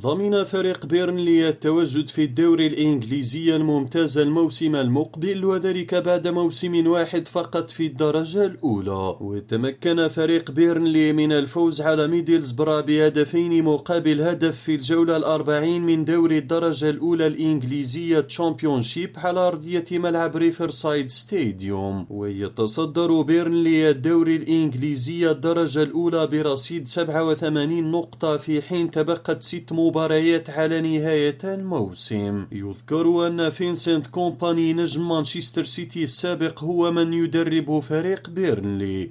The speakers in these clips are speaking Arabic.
ضمن فريق بيرنلي التواجد في الدوري الإنجليزي الممتاز الموسم المقبل، وذلك بعد موسم واحد فقط في الدرجة الأولى. وتمكن فريق بيرنلي من الفوز على ميدلزبرا بهدفين مقابل هدف في الجولة 40 من دوري الدرجة الأولى الإنجليزية تشامبيونشيب على أرضية ملعب ريفرسايد ستاديوم. ويتصدر بيرنلي الدوري الإنجليزي الدرجة الأولى برصيد 87 نقطة، في حين تبقت 6 مباريات على نهاية الموسم. يذكر أن فينسنت كومباني نجم مانشستر سيتي السابق هو من يدرب فريق بيرنلي.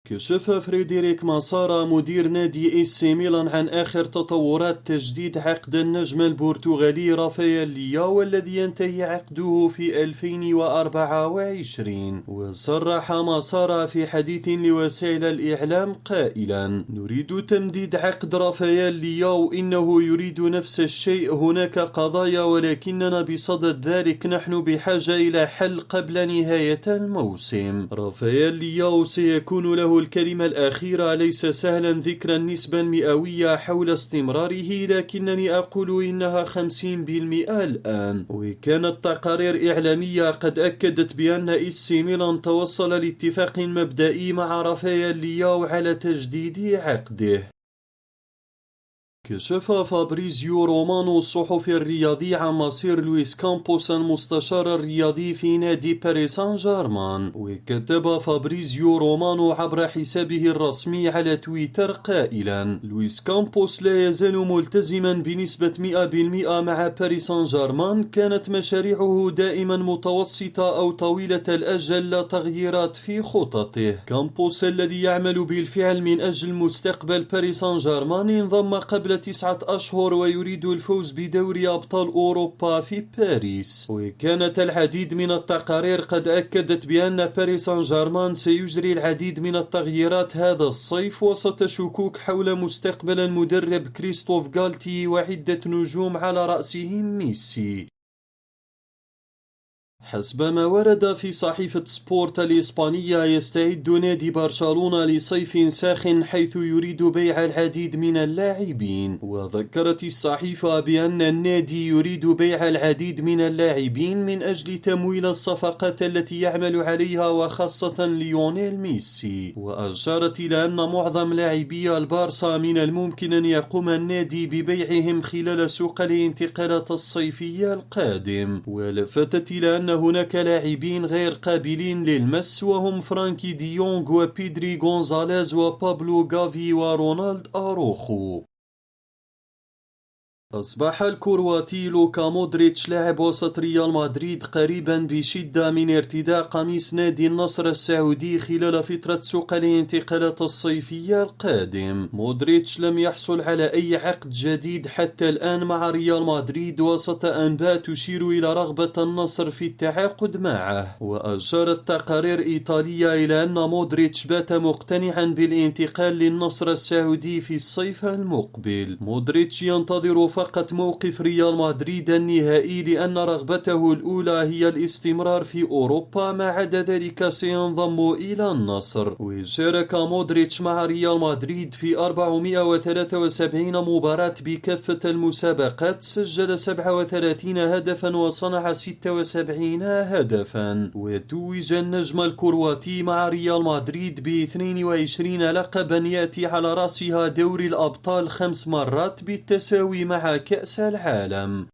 كشف فريدريك ماسارا مدير نادي اي سي ميلان عن آخر تطورات تجديد عقد النجم البرتغالي رافائيل لياو، والذي ينتهي عقده في 2024. وصرح ماسارا في حديث لوسائل الإعلام قائلا: نريد تمديد عقد رافائيل لياو، إنه يريد نفس الشيء، هناك قضايا ولكننا بصدد ذلك نحن بحاجة إلى حل قبل نهاية الموسم. رافائيل لياو سيكون له الكلمة الأخيرة. ليس سهلا ذكر النسبة المئوية حول استمراره، لكنني أقول إنها 50% الآن. وكانت تقارير إعلامية قد أكدت بأن اي سي ميلان توصل لاتفاق مبدئي مع رافائيل لياو على تجديد عقده. كشف فابريزيو رومانو الصحفي الرياضي عن مصير لويس كامبوس المستشار الرياضي في نادي باريس سان جيرمان. وكتب فابريزيو رومانو عبر حسابه الرسمي على تويتر قائلا: لويس كامبوس لا يزال ملتزما بنسبة 100% مع باريس سان جيرمان. كانت مشاريعه دائما متوسطة أو طويلة الأجل، لا تغييرات في خططه. كامبوس الذي يعمل بالفعل من أجل مستقبل باريس سان جيرمان انضم قبل 9 أشهر ويريد الفوز بدوري أبطال أوروبا في باريس. وكانت العديد من التقارير قد أكدت بأن باريس سان جيرمان سيجري العديد من التغييرات هذا الصيف، وسط شكوك حول مستقبل المدرب كريستوف غالتي وعدة نجوم على رأسهم ميسي. حسب ما ورد في صحيفة سبورت الإسبانية، يستعد نادي برشلونة لصيف ساخن حيث يريد بيع العديد من اللاعبين. وذكرت الصحيفة بأن النادي يريد بيع العديد من اللاعبين من أجل تمويل الصفقات التي يعمل عليها، وخاصة ليونيل ميسي. وأشارت إلى أن معظم لاعبي البارسا من الممكن أن يقوم النادي ببيعهم خلال سوق الانتقالات الصيفي القادم. ولفتت إلى أن هناك لاعبين غير قابلين للمس، وهم فرانكي ديونغ وبيدري غونزاليز وبابلو غافي ورونالد أروخو. أصبح الكرواتي لوكا مودريتش لاعب وسط ريال مدريد قريبا بشدة من ارتداء قميص نادي النصر السعودي خلال فترة سوق الانتقالات الصيفية القادم. مودريتش لم يحصل على أي عقد جديد حتى الآن مع ريال مدريد، وسط أنباء تشير إلى رغبة النصر في التعاقد معه. وأشارت تقارير إيطالية إلى أن مودريتش بات مقتنعا بالانتقال للنصر السعودي في الصيف المقبل. مودريتش ينتظر فقط موقف ريال مدريد النهائي، لأن رغبته الأولى هي الاستمرار في أوروبا، ما عدا ذلك سينضم إلى النصر. وشارك مودريتش مع ريال مدريد في 473 مباراة بكافة المسابقات، سجل 37 هدفا وصنع 76 هدفا. وتوج النجم الكرواتي مع ريال مدريد ب 22 لقبا، يأتي على رأسها دوري الأبطال 5 مرات بالتساوي مع كأس العالم.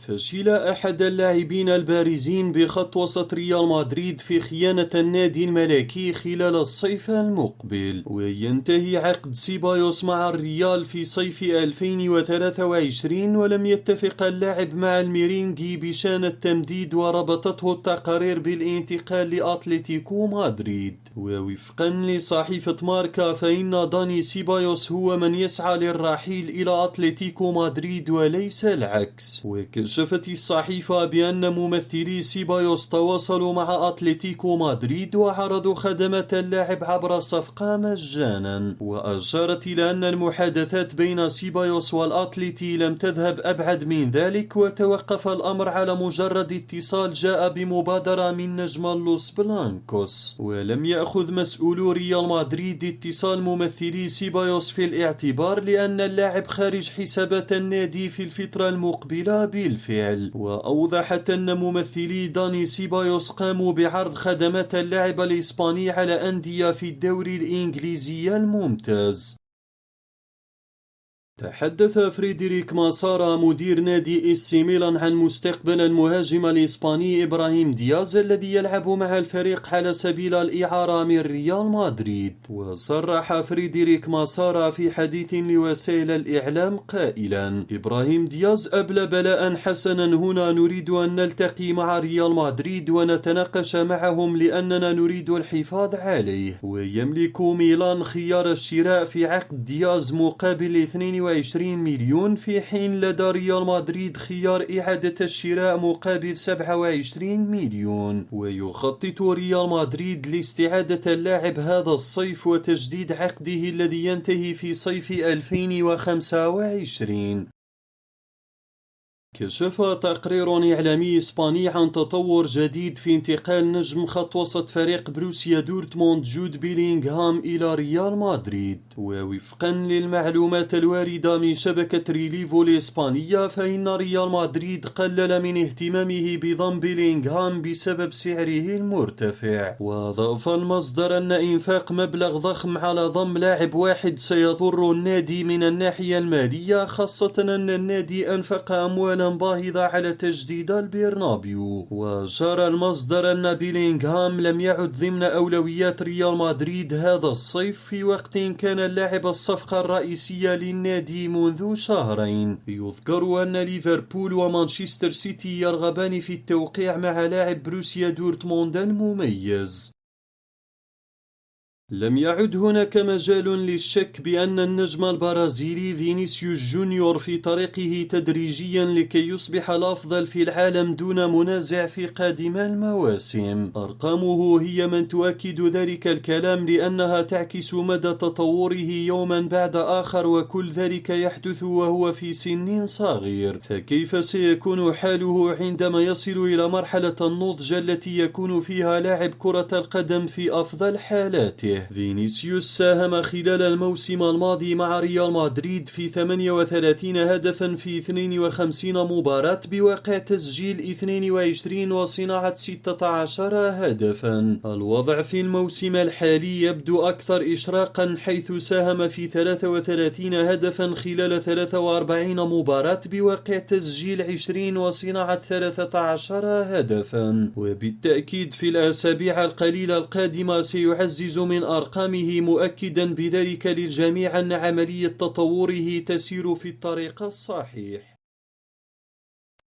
فشل أحد اللاعبين البارزين بخط وسط ريال مدريد في خيانة النادي الملكي خلال الصيف المقبل. وينتهي عقد سيبايوس مع الريال في صيف 2023، ولم يتفق اللاعب مع الميرينغي بشأن التمديد، وربطته التقارير بالانتقال لأتلتيكو مدريد. ووفقا لصحيفة ماركا، فإن داني سيبايوس هو من يسعى للرحيل إلى أتلتيكو مدريد وليس العكس. كشفت الصحيفة بأن ممثلي سيبايوس تواصلوا مع أتلتيكو مدريد وعرضوا خدمات اللاعب عبر الصفقة مجانا، وأشارت إلى أن المحادثات بين سيبايوس والأتلتي لم تذهب أبعد من ذلك، وتوقف الأمر على مجرد اتصال جاء بمبادرة من نجم لوس بلانكوس. ولم يأخذ مسؤولو ريال مدريد اتصال ممثلي سيبايوس في الاعتبار، لأن اللاعب خارج حسابات النادي في الفترة المقبلة بالفعل. وأوضحت أن ممثلي داني سيبايوس قاموا بعرض خدمات اللاعب الإسباني على أندية في الدوري الإنجليزي الممتاز. تحدث فريدريك ماسارا مدير نادي إي سي ميلان عن مستقبل المهاجم الإسباني إبراهيم دياز الذي يلعب مع الفريق على سبيل الإعارة من ريال مدريد. وصرح فريدريك ماسارا في حديث لوسائل الإعلام قائلا: إبراهيم دياز أبلى بلاء حسنا، هنا نريد أن نلتقي مع ريال مدريد ونتناقش معهم لأننا نريد الحفاظ عليه. ويملك ميلان خيار الشراء في عقد دياز مقابل 22 مليون، في حين لدى ريال مدريد خيار إعادة الشراء مقابل 27 مليون. ويخطط ريال مدريد لاستعادة اللاعب هذا الصيف وتجديد عقده الذي ينتهي في صيف 2025. كشف تقرير إعلامي إسباني عن تطور جديد في انتقال نجم خط وسط فريق بروسيا دورتموند جود بيلينغهام إلى ريال مدريد. ووفقا للمعلومات الواردة من شبكة ريليفو الإسبانية، فإن ريال مدريد قلل من اهتمامه بضم بيلينغهام بسبب سعره المرتفع. وأضاف المصدر أن إنفاق مبلغ ضخم على ضم لاعب واحد سيضر النادي من الناحية المالية، خاصة أن النادي أنفق أموالا باهظة على تجديد البرنابيو. وأشار المصدر أن بيلينغهام لم يعد ضمن أولويات ريال مدريد هذا الصيف، في وقت كان اللاعب الصفقة الرئيسية للنادي منذ شهرين. يذكر أن ليفربول ومانشستر سيتي يرغبان في التوقيع مع لاعب بروسيا دورتموند المميز. لم يعد هناك مجال للشك بأن النجم البرازيلي فينيسيوس جونيور في طريقه تدريجيا لكي يصبح الأفضل في العالم دون منازع في قادم المواسم. أرقامه هي من تؤكد ذلك الكلام، لأنها تعكس مدى تطوره يوما بعد آخر، وكل ذلك يحدث وهو في سن صغير. فكيف سيكون حاله عندما يصل إلى مرحلة النضج التي يكون فيها لاعب كرة القدم في أفضل حالاته؟ فينيسيوس ساهم خلال الموسم الماضي مع ريال مدريد في 38 هدفا في 52 مباراة، بواقع تسجيل 22 وصناعة 16 هدفا. الوضع في الموسم الحالي يبدو أكثر إشراقا، حيث ساهم في 33 هدفا خلال 43 مباراة، بواقع تسجيل 20 وصناعة 13 هدفا. وبالتأكيد في الأسابيع القليلة القادمة سيعزز من أرقامه، مؤكدا بذلك للجميع أن عملية تطوره تسير في الطريق الصحيح.